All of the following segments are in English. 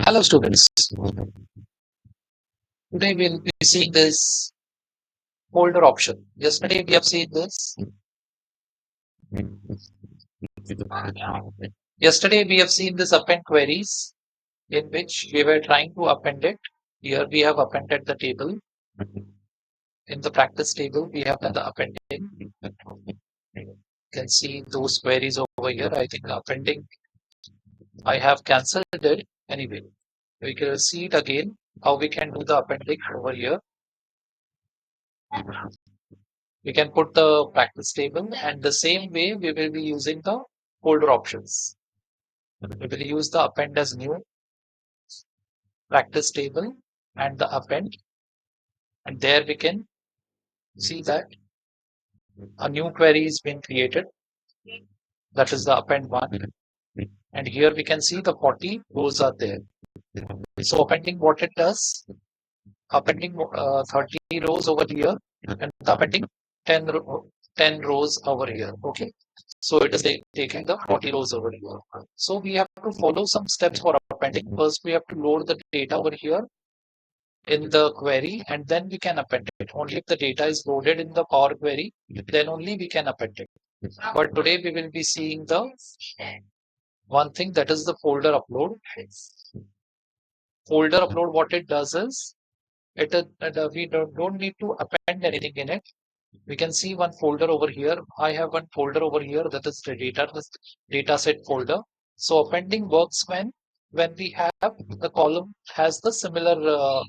Hello students, today we'll be seeing this folder option. Yesterday we have seen this. Yesterday we have seen this append queries in which we were trying to append it. Here we have appended the table. In the practice table we have done the appending. You can see those queries over here. I think the appending I have cancelled it anyway. We can see it again how we can do the appending over here. We can put the practice table, and the same way we will be using the folder options. We will use the append as new, practice table, and the append, and there we can see that a new query is being created. That is the append one, and here we can see the 40 rows are there. So appending, what it does, appending 30 rows over here, and the appending 10 rows over here. Okay, so it is taking the 40 rows over here. So we have to follow some steps for appending. First we have to load the data over here in the query, and then we can append it. Only if the data is loaded in the Power Query, then only we can append it. But today we will be seeing the one thing, that is the folder upload. Folder upload, what it does is we don't need to append anything in it. We can see one folder over here. I have one folder over here, that is the data set folder. So appending works when we have the column has the similar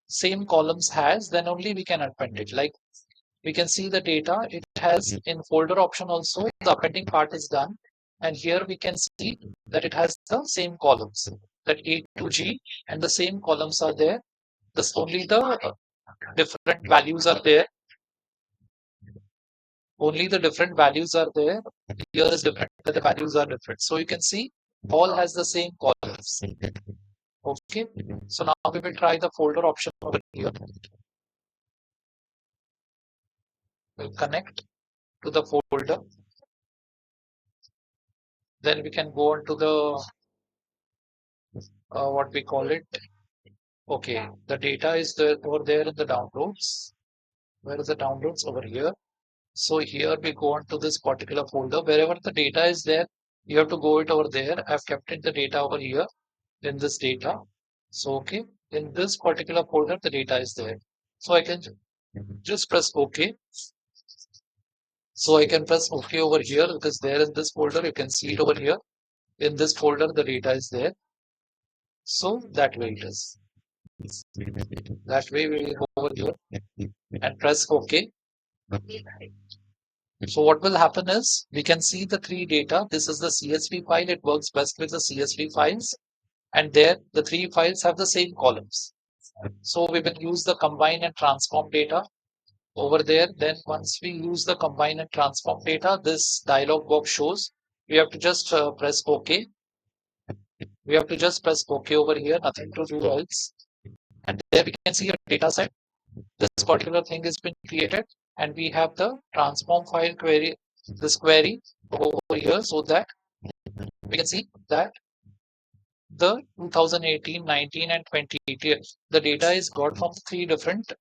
same columns has, then only we can append it. Like we can see the data it has in folder option also, the appending part is done, and here we can see that it has the same columns, that A to G, and the same columns are there. This only the different values are there. Only the different values are there. Here is different, the values are different. So you can see all has the same columns. Okay. So now we will try the folder option over here. We'll connect to the folder. Then we can go on to the what we call it. Okay, the data is there over there in the downloads. Where is the downloads? Over here. So here we go on to this particular folder. Wherever the data is there, you have to go it over there. I've kept it the data over here in this data. So okay, in this particular folder, the data is there. So I can just press OK. So I can press OK over here because there in this folder, you can see it over here. In this folder, the data is there. So that way it is. That way we will go over here and press OK. So what will happen is we can see the three data. This is the CSV file. It works best with the CSV files. And there the three files have the same columns. So we will use the combine and transform data over there. Then once we use the combine and transform data, this dialog box shows. We have to just press OK. We have to just press OK over here. Nothing to do else. And there we can see a data set. This particular thing has been created, and we have the transform file query, this query over here, so that we can see that the 2018, 19, and 20, the data is got from three different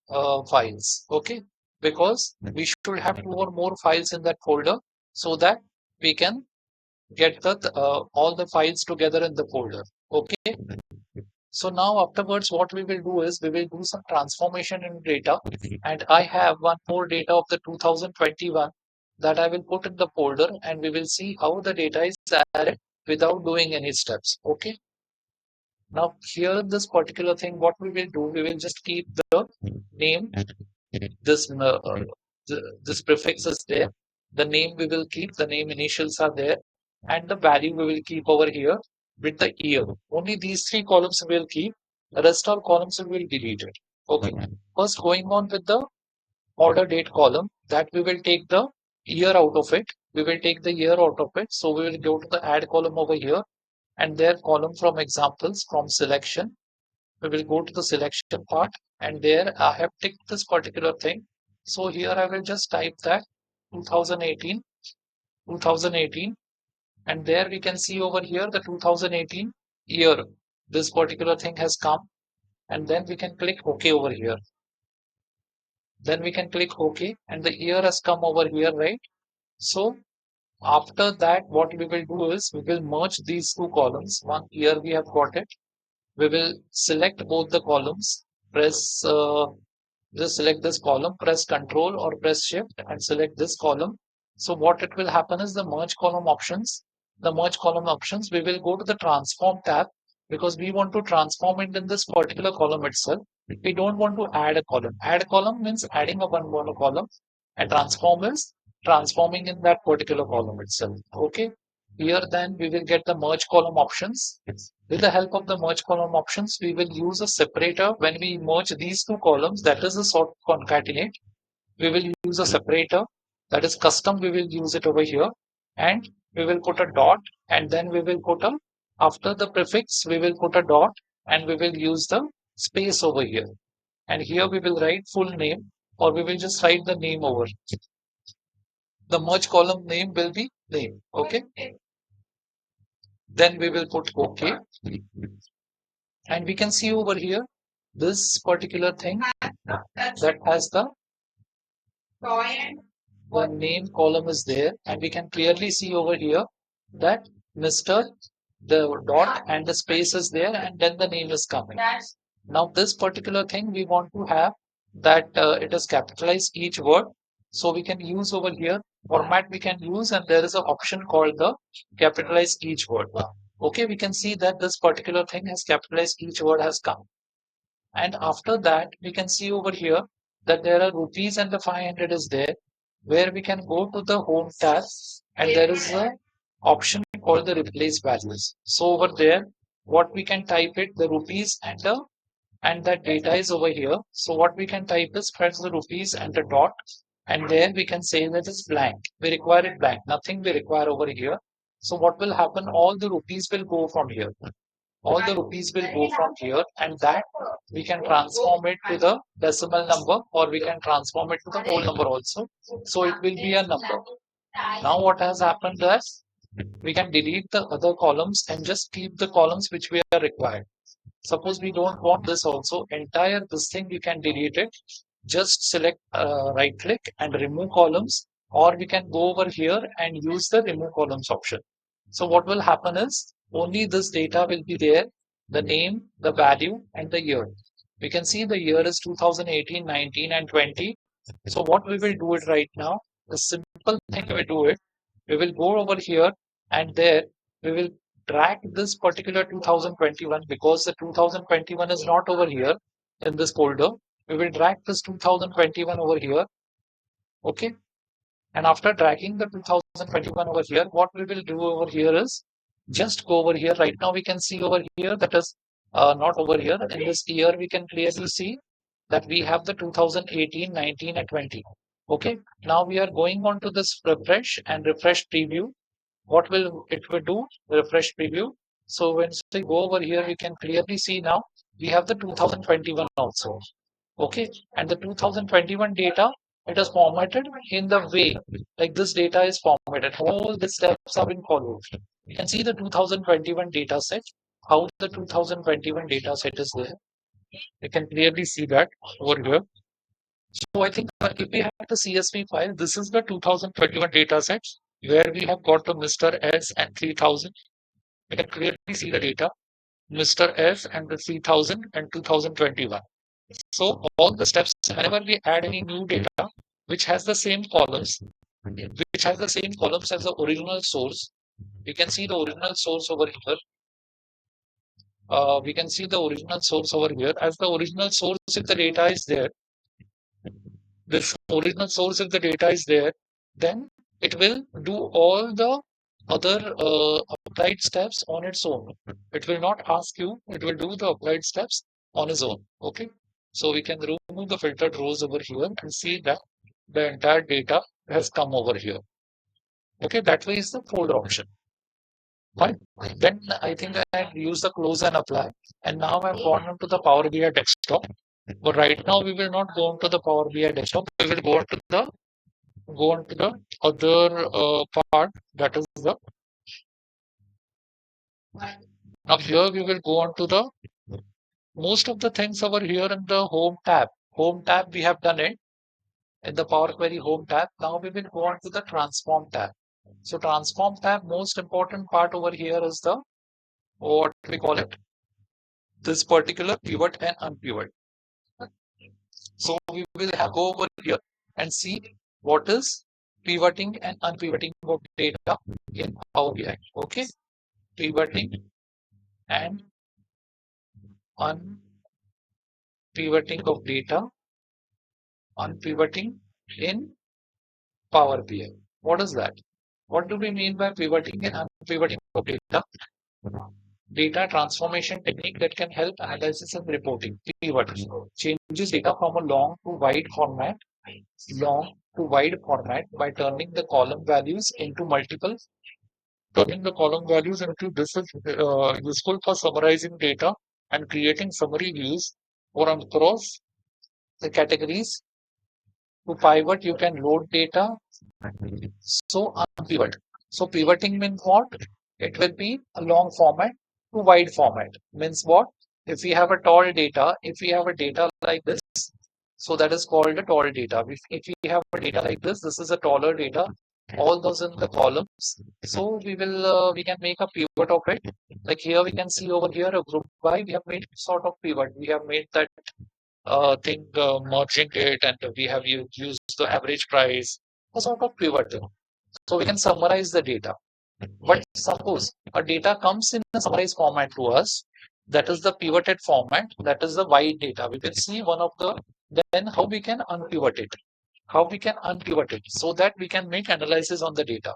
files. Okay, because we should have two or more files in that folder so that we can get the all the files together in the folder. Okay. So now afterwards, what we will do is we will do some transformation in data, and I have one more data of the 2021 that I will put in the folder, and we will see how the data is added without doing any steps. Okay. Now here in this particular thing, what we will do, we will just keep the name, this this prefix is there. The name we will keep, the name initials are there, and the value we will keep over here with the year. Only these three columns we will keep. The rest of columns we will delete it. Okay. First, going on with the order date column, that we will take the year out of it. We will take the year out of it. So we will go to the add column over here, and there column from examples from selection. We will go to the selection part, and there I have ticked this particular thing. So here I will just type that 2018, 2018, and there we can see over here the 2018 year. this particular thing has come, and then we can click OK over here. Then we can click OK, and the year has come over here, right? So after that, what we will do is we will merge these two columns. One year we have got it. We will select both the columns, press just select this column, press Control or press Shift and select this column. So what it will happen is the merge column options, we will go to the Transform tab because we want to transform it in this particular column itself. We don't want to add a column. Add a column means adding a one more column, and transform is transforming in that particular column itself. Okay. Here then we will get the merge column options. With the help of the merge column options, we will use a separator when we merge these two columns, that is a sort concatenate. We will use a separator, that is custom, we will use it over here, and we will put a dot, and then we will put a, after the prefix, we will put a dot, and we will use the space over here. And here we will write full name, or we will just write the name over. The merge column name will be name. Okay. Then we will put OK. And we can see over here this particular thing that has the name column is there, and we can clearly see over here that Mr. the dot and the space is there, and then the name is coming. Now this particular thing we want to have that it is capitalized each word. So we can use over here format we can use, and there is an option called the capitalize each word. Okay, we can see that this particular thing has capitalized each word has come. And after that, we can see over here that there are rupees and the 500 is there, where we can go to the home tab, and there is a option called the replace values. So over there, what we can type it, the rupees and that data is over here. So what we can type is press the rupees and the dot, and there we can say that it's blank. We require it blank, nothing we require over here. So what will happen? All the rupees will go from here. All the rupees will go from here, and that we can transform it to the decimal number, or we can transform it to the whole number also. So it will be a number. Now what has happened is we can delete the other columns and just keep the columns which we are required. Suppose we don't want this also, entire this thing we can delete it. Just select right click and remove columns, or we can go over here and use the remove columns option. So what will happen is only this data will be there, the name, the value, and the year. We can see the year is 2018, 19, and 20. So what we will do it right now, the simple thing we do it, we will go over here, and there we will drag this particular 2021 because the 2021 is not over here in this folder. We will drag this 2021 over here. Okay. And after dragging the 2021 over here, what we will do over here is just go over here. Right now we can see over here that is not over here. In this year, we can clearly see that we have the 2018, 19, and 20. Okay. Now we are going on to this refresh and refresh preview. What will it will do? Refresh preview. So when we go over here, we can clearly see now we have the 2021 also. Okay, and the 2021 data, it is formatted in the way like this data is formatted. All the steps have been followed. You can see the 2021 data set, how the 2021 data set is there. You can clearly see that over here. So I think if we have the CSV file, this is the 2021 data set where we have got the Mr. S and 3000. We can clearly see the data, Mr. S and the 3000 and 2021. So all the steps, whenever we add any new data, which has the same columns, which has the same columns as the original source, we can see the original source over here. We can see the original source over here. As the original source, if the data is there, this original source, if the data is there, then it will do all the other applied steps on its own. It will not ask you, it will do the applied steps on its own. Okay. So we can remove the filtered rows over here and see that the entire data has come over here. Okay, that way is the folder option. Fine. Then I think I use the close and apply. And now I've gone into the Power BI desktop. But right now we will not go into the Power BI desktop. We will go on to the other part, that is the Now here we will go on to the most of the things over here in the home tab. Home tab, we have done it in the Power Query home tab. Now we will go on to the transform tab. So transform tab, most important part over here is the, what we call it, this particular pivot and unpivot. So we will go over here and see what is pivoting and unpivoting of data in Power BI. Okay, pivoting and unpivoting of data, unpivoting in Power BI. What is that? What do we mean by pivoting and unpivoting of data? Data transformation technique that can help analysis and reporting. Pivot changes data from a long to wide format by turning the column values into this is useful for summarizing data and creating summary views or across the categories. To pivot, you can load data. So unpivot. So pivoting means what? It will be a long format to wide format. Means what? If we have a data like this, so that is called a tall data. If we have a data like this is a taller data. All those in the columns. So we can make a pivot of it. Like here we can see over here a group by we have made sort of pivot. We have made that thing merging it, and we have used the average price, a sort of pivot. So we can summarize the data. But suppose a data comes in a summarized format to us, that is the pivoted format, that is the wide data. We will see one of the, then how we can unpivot it. How we can unpivot it so that we can make analysis on the data.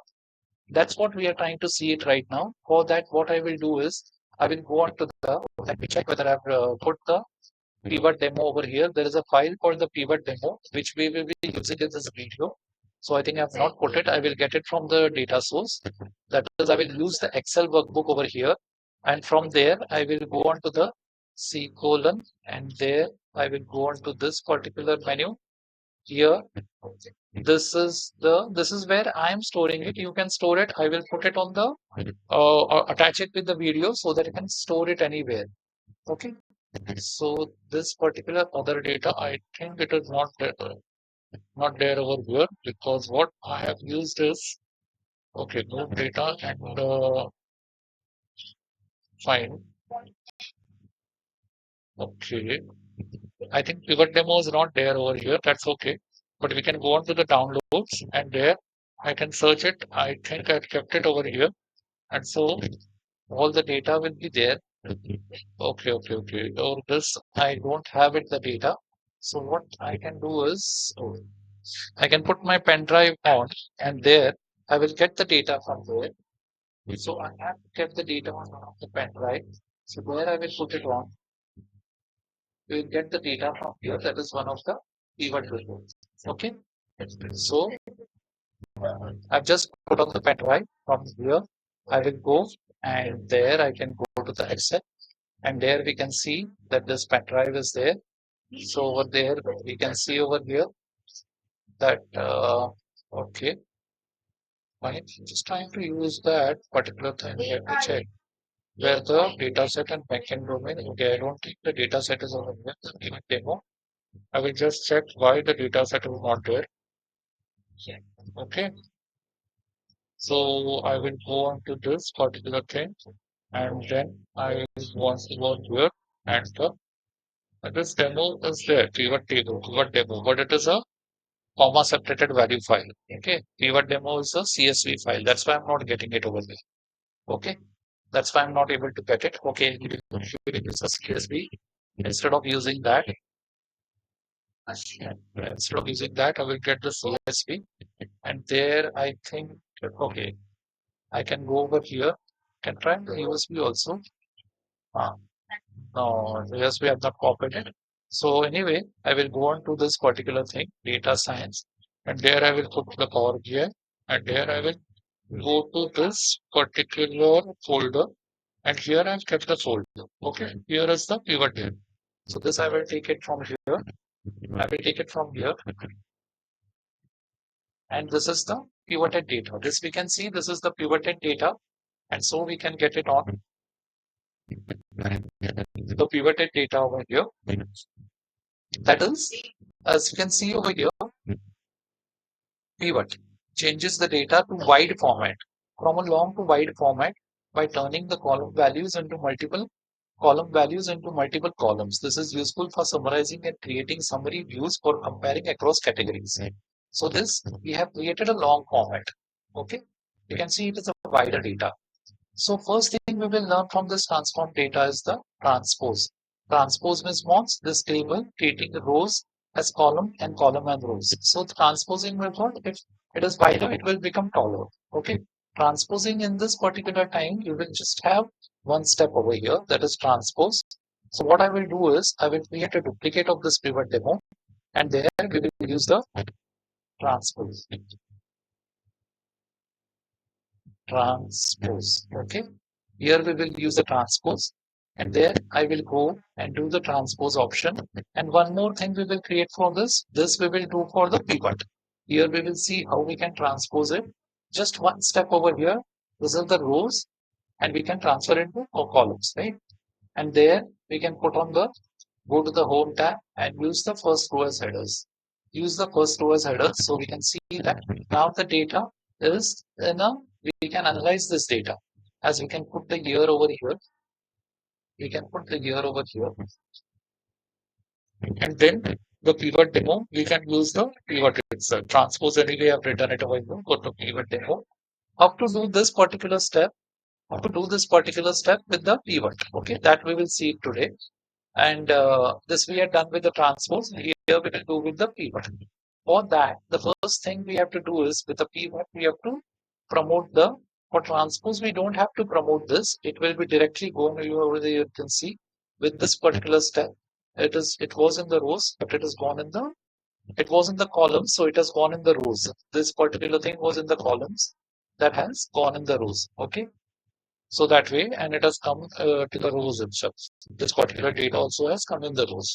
That's what we are trying to see it right now. For that, what I will do is I will go on to the, let me check whether I've put the pivot demo over here. There is a file called the pivot demo, which we will be using in this video. So I think I've not put it. I will get it from the data source. That is, I will use the Excel workbook over here. And from there, I will go on to the C colon. And there, I will go on to this particular menu. Here, this is where I am storing it. You can store it. I will put it on the or attach it with the video so that you can store it anywhere. Okay. So this particular other data, I think it is not there over here, because what I have used is, okay, move data and find. Okay, I think pivot demo is not there over here. That's okay, but we can go on to the downloads, and there I can search it. I think I've kept it over here, and so all the data will be there. Okay. Or this I don't have it the data. So what I can do is, I can put my pen drive on, and there I will get the data from there. So I have kept the data on one of the pen drive. So there I will put it on. We will get the data from here. That is one of the pivot reports. Okay. So I've just put on the pen drive from here. I will go, and there I can go to the Excel, and there we can see that this pen drive is there. So over there we can see over here that okay, I'm just trying to use that particular thing. Let me check where the data set and backend domain. Okay, I don't think the data set is over here. The given demo. I will just check why the data set is not there. Okay, so I will go on to this particular thing, and then I want to go here, and this demo is there. Pivot demo, but it is a comma separated value file. Okay, pivot demo is a CSV file. That's why I'm not getting it over there. Okay, that's why I'm not able to get it. Okay, we will use a CSV instead of using that. I will get the CSV, and there I think okay, I can go over here. Can try the USB also. Uh, no, USB I have not copied it. So anyway, I will go on to this particular thing, data science, and there I will put the Power BI, and there I will go to this particular folder, and here I've kept the folder. Okay, here is the pivot table. So this I will take it from here. I will take it from here, and this is the pivoted data. This we can see. This is the pivoted data, and so we can get it on. the pivoted data over here. That is, as you can see over here, pivot changes the data to wide format from a long to wide format by turning the column values into multiple columns. This is useful for summarizing and creating summary views for comparing across categories. So this we have created a long format. Okay, you can see it is a wider data. So first thing we will learn from this transform data is the transpose. Transpose means wants this table treating the rows as column and column as rows. So the transposing method, if it is wider, it will become taller. Okay. Transposing in this particular time, you will just have one step over here, that is transpose. So what I will do is I will create a duplicate of this pivot demo, and there we will use the transpose. Transpose. Okay. Here we will use the transpose, and there I will go and do the transpose option. And one more thing we will create for this. This we will do for the pivot. Here we will see how we can transpose it. Just one step over here. This is the rows, and we can transfer it to columns, right? And there we can put on the go to the home tab and use the first row as headers. Use the first row as headers so we can see that now the data is in a, we can analyze this data as we can put the year over here. We can put the year over here, and then the pivot demo, we can use the pivot itself. Transpose anyway, I've written it over here. Go to pivot demo. How to do this particular step? How to do this particular step with the pivot? Okay, that we will see today. And this we are done with the transpose. Here we will do with the pivot. For that, the first thing we have to do is with the pivot, we have to promote the, for transpose, we don't have to promote this. It will be directly going over there. You can see with this particular step, it was in the rows, but it has gone in the, it was in the columns, so it has gone in the rows. This particular thing was in the columns, that has gone in the rows. Okay. So that way, and it has come to the rows itself. This particular data also has come in the rows.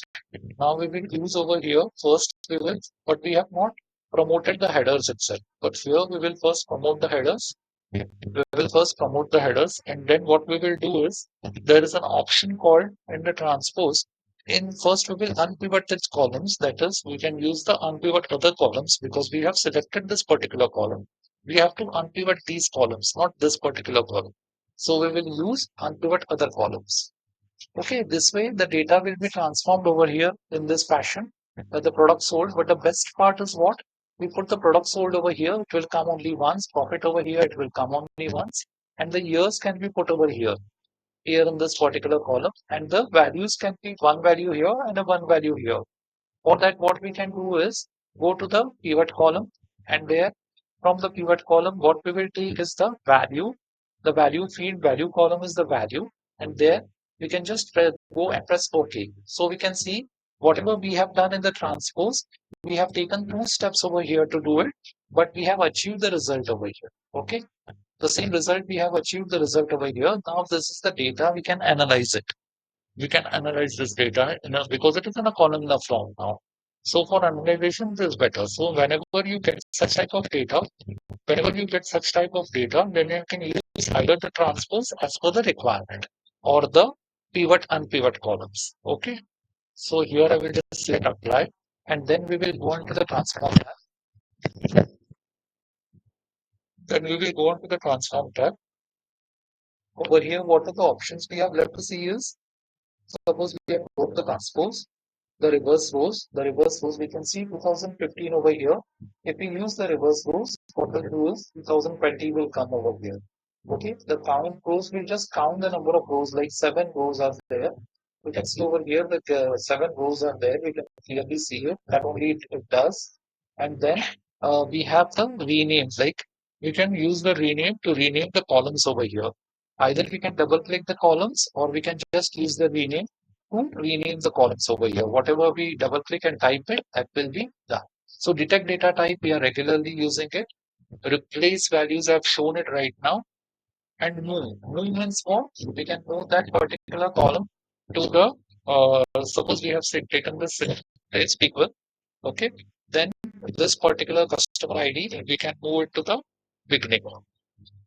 Now we will use over here first we will, but we have not promoted the headers itself. But here we will first promote the headers. We will first promote the headers, and then what we will do is there is an option called in the transpose. In first we will unpivot its columns. That is, we can use the unpivot other columns because we have selected this particular column. We have to unpivot these columns, not this particular column. So we will use unpivot other columns. Okay, this way the data will be transformed over here in this fashion. The product sold, but the best part is what? We put the product sold over here, it will come only once. Profit over here, it will come only once. And the years can be put over here in this particular column. And the values can be one value here and a one value here. For that, what we can do is go to the pivot column, and there from the pivot column, what we will take is the value. The value field value column is the value, and there we can just go and press OK. So we can see whatever we have done in the transpose, we have taken two steps over here to do it, but we have achieved the result over here. Okay. The same result, we have achieved the result over here. Now this is the data, we can analyze it. We can analyze this data because it is in a columnar form now. So for analyzation, it is better. So whenever you get such type of data, then you can use either the transpose as per the requirement or the pivot unpivot columns. Okay. So here I will just select apply, and then we will go into the transform tab. Then we will go on to the transform tab. Over here, what are the options we have left to see is, suppose we have got the transpose, the reverse rows, we can see 2015 over here. If we use the reverse rows, what we'll do is 2020 will come over here. Okay, the count rows will just count the number of rows, like 7 rows are there. We can see over here that 7 rows are there. We can clearly see it. That only it does. And then we have the renames. Like we can use the rename to rename the columns over here. Either we can double click the columns or we can just use the rename to rename the columns over here. Whatever we double click and type it, that will be done. So detect data type, we are regularly using it. Replace values, I've shown it right now. And move. Move means what? We can move that particular column to the, suppose we have taken this is equal. Okay. Then this particular customer ID, we can move it to the beginning.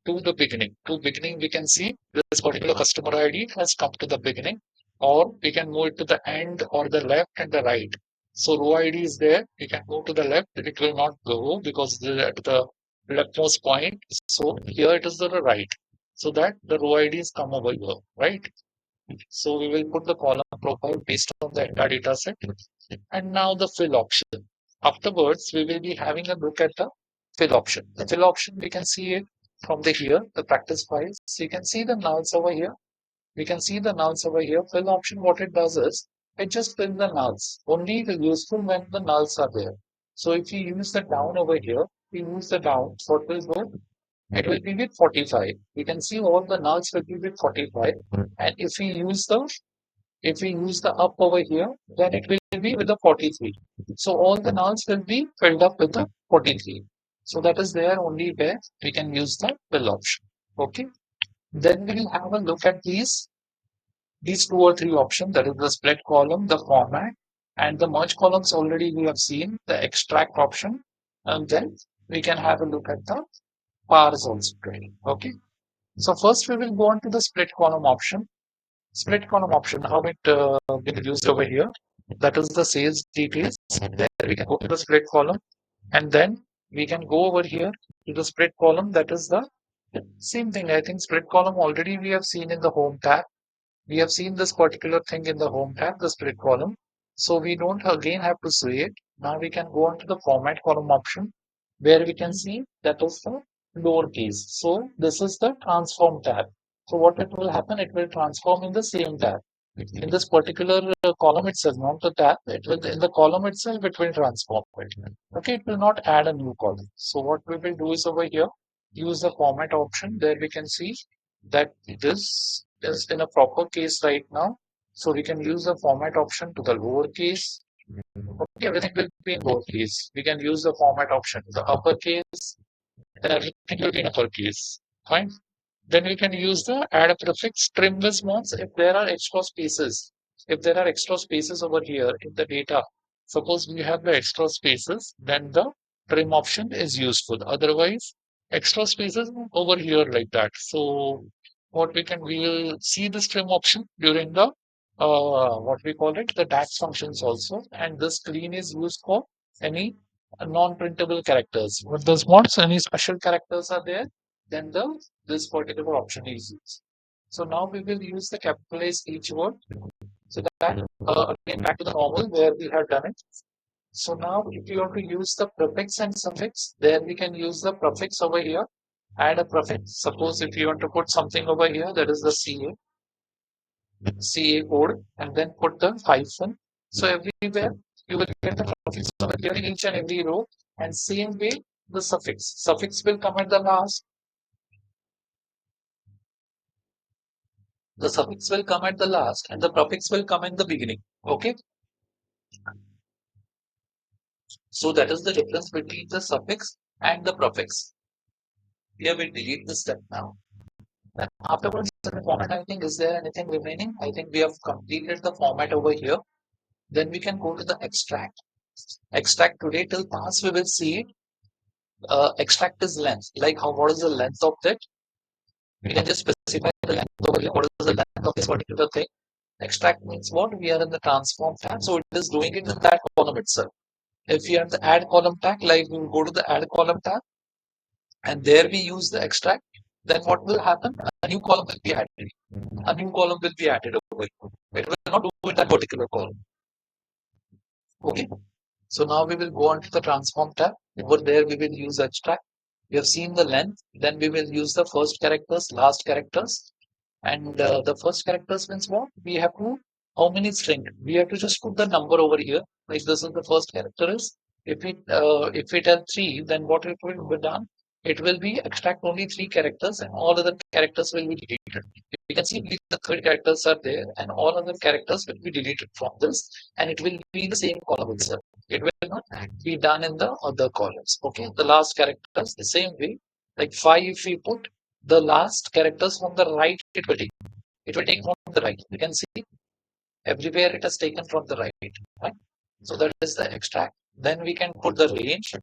to the beginning. To beginning, we can see this particular customer ID has come to the beginning, or we can move it to the end or the left and the right. So row ID is there. We can go to the left. It will not go because it is at the leftmost point. So here it is to the right. So that the row IDs come over here, right? So we will put the column profile based on the entire data set. And now the fill option. Afterwards, we will be having a look at the fill option. The fill option, we can see it from the here, the practice files. So you can see the nulls over here. We can see the nulls over here. Fill option, what it does is, it just fills the nulls. Only the useful when the nulls are there. So if you use the down over here, we use the down, what will go? It will be with 45. We can see all the nulls will be with 45. And if we use the up over here, then it will be with the 43. So all the nulls will be filled up with the 43. So that is there only where we can use the fill option. Okay. Then we will have a look at these two or three options. That is the split column, the format, and the merge columns. Already we have seen the extract option, and then we can have a look at the parse also. Okay. So first we will go on to the split column option. Split column option, how it been used over here. That is the sales details. There we can go to the split column, and then we can go over here to the split column. That is the same thing. I think split column already we have seen in the home tab. We have seen this particular thing in the home tab, the split column. So we don't again have to say it. Now we can go on to the format column option where we can see that is the lowercase. So this is the transform tab. So what it will happen, it will transform in the same tab. In this particular column itself, not the tab, it will in the column itself, it will transform it. Okay, it will not add a new column. So what we will do is over here, use the format option. There we can see that this is in a proper case right now. So we can use the format option to the lowercase. Okay, everything will be in lowercase. We can use the format option to the uppercase, and everything will be in uppercase. Fine. Then we can use the add a prefix trim this once if there are extra spaces. If there are extra spaces over here in the data, suppose we have the extra spaces, then the trim option is useful. Otherwise, extra spaces over here like that. So what we will see this trim option during the what we call it, the DAX functions also. And this screen is used for any non-printable characters. With this once any special characters are there, then this particular option is used. So now we will use the capitalize each word. So that again back to the normal where we have done it. So now if you want to use the prefix and suffix, there we can use the prefix over here. Add a prefix. Suppose if you want to put something over here, that is the CA code, and then put the hyphen. So everywhere you will get the prefix over here in each and every row, and same way the suffix. Suffix will come at the last. The suffix will come at the last and the prefix will come in the beginning. Okay. So that is the difference between the suffix and the prefix. Here we delete this step now. Then afterwards, the format, I think, is there anything remaining? I think we have completed the format over here. Then we can go to the extract. Extract today till pass, we will see it. Extract is length. Like how what is the length of that? We can just specify the length over here. What is the length of this particular thing? Extract means what? We are in the transform tab, so it is doing it in that column itself. If you have the add column tag, like we will go to the add column tab, and there we use the extract, then what will happen? A new column will be added. A new column will be added over here. It will not do in that particular column. Okay. So now we will go on to the transform tab. Over there we will use extract. We have seen the length. Then we will use the first characters, last characters. And the first characters means what? We have to, how many string? We have to just put the number over here. Like this is the first character is. If it has three, then what it will be done? It will be extract only three characters and all other characters will be deleted. You can see the third characters are there and all other characters will be deleted from this and it will be the same column itself. It will not be done in the other columns. Okay, the last characters the same way. Like 5, if we put the last characters from the right, it will take from the right. You can see everywhere it has taken from the right. Right? So that is the extract. Then we can put the range.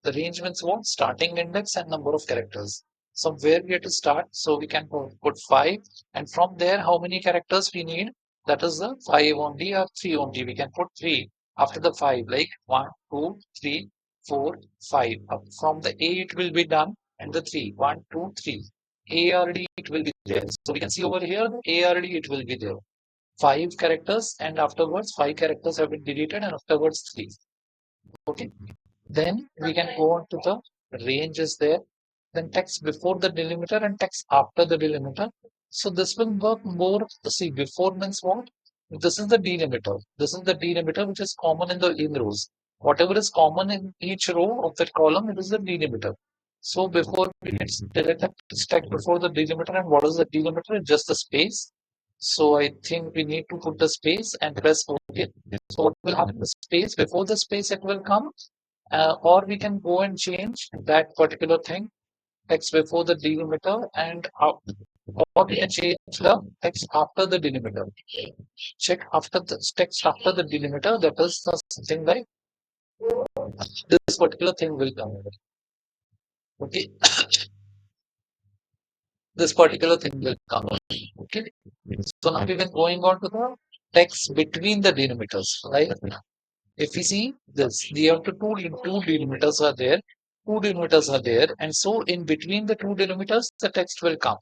The range means what? Starting index and number of characters. somewhere we have to start. So we can put 5, and from there, how many characters we need? That is the 5 only or 3 only. We can put 3 after the 5, like 1, 2, 3, 4, 5. From the A, it will be done, and the 3, 1, 2, 3. ARD, it will be there. So we can see over here, ARD, it will be there. 5 characters, and afterwards, 5 characters have been deleted, and afterwards, 3. Okay. Then we can go on to the range is there. Then text before the delimiter and text after the delimiter. So this will work more. See, before means what? This is the delimiter. This is the delimiter which is common in rows. Whatever is common in each row of that column, it is the delimiter. So before it's deleted, text before the delimiter, and what is the delimiter? Just the space. So I think we need to put the space and press OK. So what will happen? The space before the space it will come, or we can go and change that particular thing text before the delimiter and or we can change the text after the delimiter. Check after the text after the delimiter. That is the something like this particular thing will come. Okay, this particular thing will come. Okay, so now we can going on to the text between the delimiters, right? If we see this, the after two delimiters are there, and so in between the two delimiters, the text will come.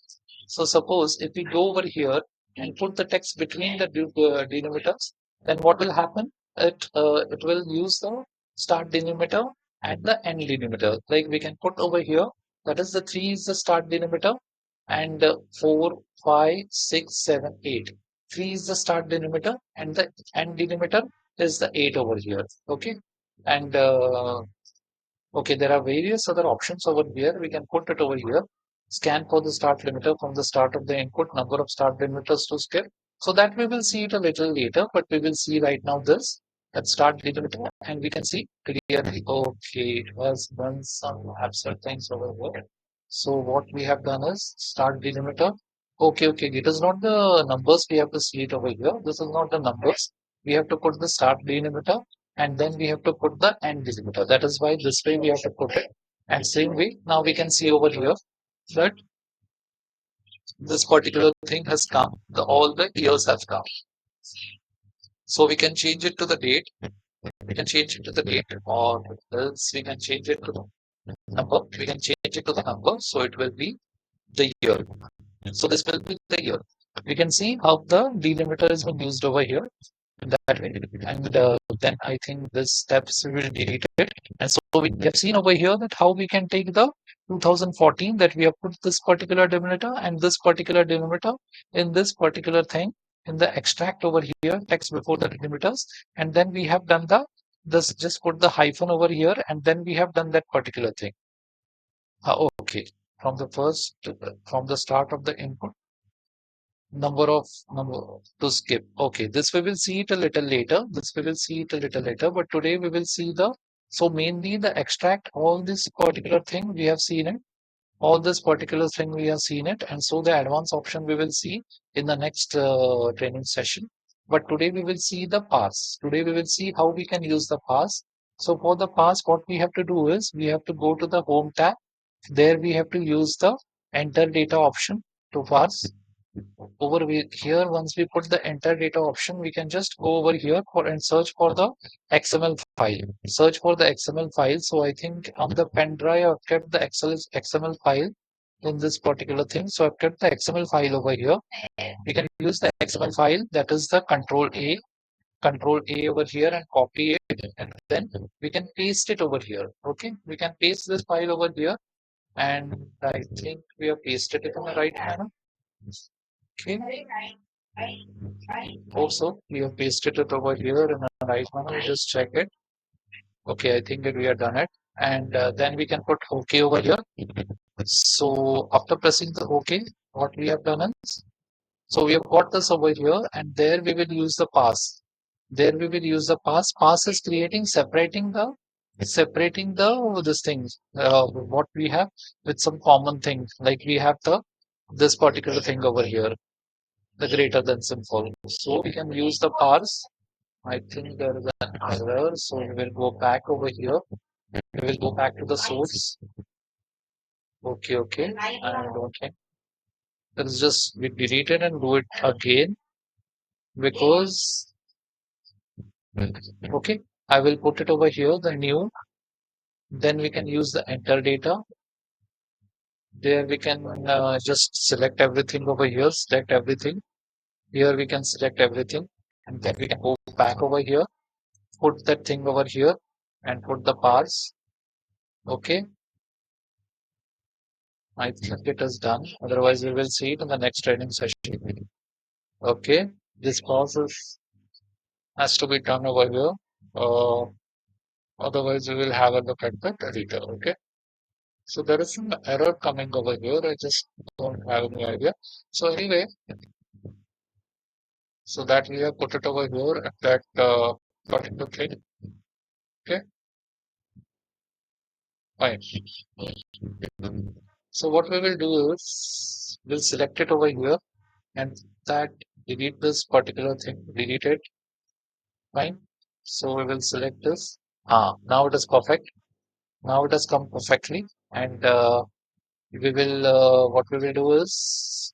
So suppose if we go over here and put the text between the delimiters, then what will happen? It will use the start delimiter and the end delimiter. Like we can put over here, that is the 3 is the start delimiter, and 4, 5, 6, 7, 8. 3 is the start delimiter, and the end delimiter is the 8 over here. Okay. And okay, there are various other options over here. We can put it over here. Scan for the start limiter from the start of the input, number of start limiters to skip. So that we will see it a little later, but we will see right now this that start delimiter, and we can see clearly. Okay, it was done some absurd things over here. So what we have done is start delimiter. Okay, it is not the numbers we have to see it over here. This is not the numbers. We have to put the start delimiter, and then we have to put the end delimiter. That is why this way we have to put it. And same way, now we can see over here that this particular thing has come. All the years have come. So we can change it to the date. We can change it to the date, or else we can change it to the number. We can change it to the number. So it will be the year. So this will be the year. We can see how the delimiter is being used over here. That way. And then I think this steps will be deleted. And so we have seen over here that how we can take the 2014 that we have put this particular delimiter and this particular delimiter in this particular thing in the extract over here, text before the delimiters, and then we have done the this just put the hyphen over here, and then we have done that particular thing. Okay, from the first from the start of the input number to skip. Okay, this we will see it a little later. But today we will see the so mainly the extract all this particular thing we have seen it. All this particular thing we have seen it, and so the advanced option we will see in the next training session. But today we will see the pass. Today we will see how we can use the pass. So for the pass, what we have to do is we have to go to the home tab. There we have to use the enter data option to pass over here. Once we put the enter data option, we can just go over here for and search for the XML file. Search for the XML file. So I think on the pen drive I've kept the XML file in this particular thing. So I've kept the XML file over here. We can use the XML file, that is the control A over here, and copy it, and then we can paste it over here. Okay, we can paste this file over here, and I think we have pasted it in the right manner. Okay. Also, we have pasted it over here in the right manner. Just check it. Okay, I think that we have done it. And then we can put OK over here. So after pressing the OK, what we have done is, so we have got this over here, and there we will use the pass. There we will use the pass. Pass is creating, separating the this thing, what we have with some common thing. Like we have this particular thing over here, the greater than symbol. So we can use the parse. I think there is an error. So we will go back over here. We will go back to the source. Okay. And okay. Let's just we delete it and do it again because okay. I will put it over here, the new. Then we can use the enter data. There we can just select everything over here, select everything. Here we can select everything and then we can go back over here, put that thing over here and put the parse. Okay, I think it is done. Otherwise, we will see it in the next training session. Okay, this process has to be done over here. Uh, Otherwise, we will have a look at the editor. Okay, so there is some error coming over here. I just don't have any idea. So anyway, so that we have put it over here at that particular thing. Okay, fine. So what we will do is we'll select it over here and that delete this particular thing, delete it. Fine. So we will select this. Now it is perfect. Now it has come perfectly. And we will what we will do is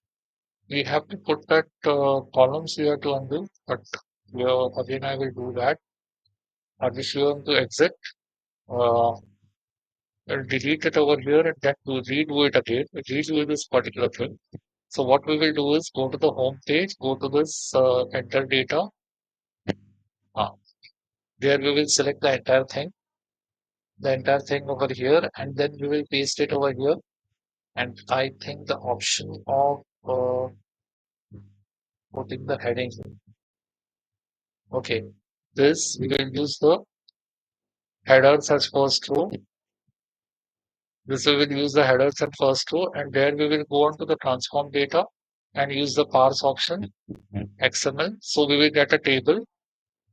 we have to put that columns here to undo, but again I will do that. I'll be sure to exit. Uh, I'll delete it over here and then to redo it again. Redo this particular thing. So what we will do is go to the home page, go to this enter data. Uh, there we will select the entire thing over here, and then we will paste it over here. And I think the option of putting the heading. Okay, this we will use the headers as first row. This we will use the headers and first row, and there we will go on to the transform data and use the parse option XML. So we will get a table.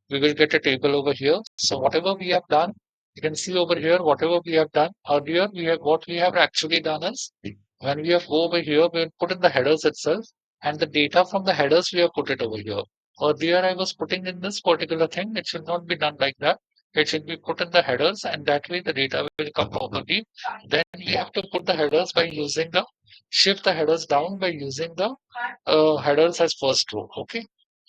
We will get a table over here. So whatever we have done, you can see over here, whatever we have done earlier, what we have actually done is when we have go over here, we will put in the headers itself and the data from the headers we have put it over here. Earlier I was putting in this particular thing. It should not be done like that. It should be put in the headers and that way the data will come properly. Then we have to put the headers by using the shift the headers down by using the headers as first row. Okay.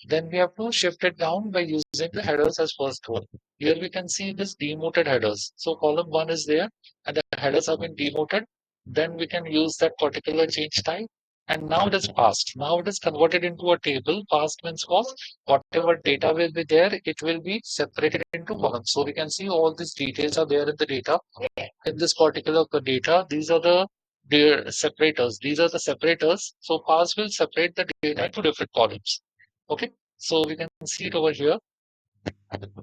Then we have to shift it down by using the headers as first row. Here we can see this demoted headers. So column 1 is there and the headers have been demoted. Then we can use that particular change type. And now it is passed. Now it is converted into a table. Passed means was whatever data will be there, it will be separated into columns. So we can see all these details are there in the data. In this particular data, these are the separators. These are the separators. So pass will separate the data into different columns. Okay. So we can see it over here.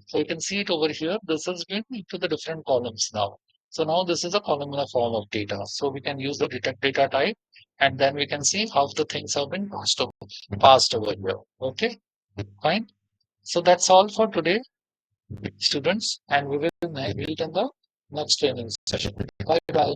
So you can see it over here. This has been into the different columns now. So now this is a columnar form of data. So we can use the detect data type and then we can see how the things have been passed over here. Okay, fine. So that's all for today, students, and we will meet in the next training session. Bye bye.